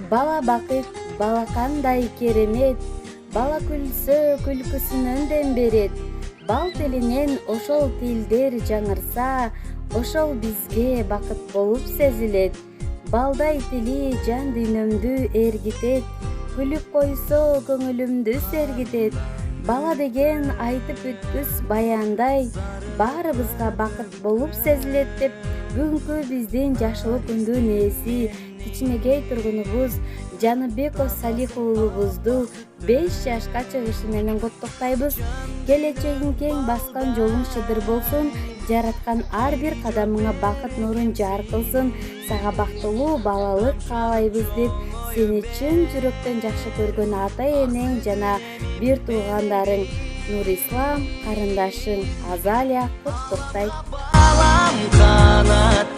Бала бакыт, бала кандай керемет, бала күлсө күлкүсүнөн дем берет. Бал тилинен ошол тилдер жаңырса, ошол бизге бакыт болуп сезилет. Балдай тили жан дүйнөмдү эргитет, күлүп койсо көңүлүмдү сергитет. Бала деген айтып бүткүс баяндай, баарыбызга бакыт болуп сезилет деп бүгүнкү биздин жашылуу күндүн ээси кичинекей тургунубуз Жаныбеков Салих уулубузду 5 жашка чыгышы менен куттуктайбыз. Келечегиң кең, баскан жолуң шыдыр болсун, жараткан ар бир кадамыңа бакыт нурун жар кылсын. Сага бактылуу балалык каалайбыз деп сени чын жүрөктөн жакшы көргөн ата энең жана бир туугандарың Нурислам, карындашың Азалия куттуктайт. Балам канат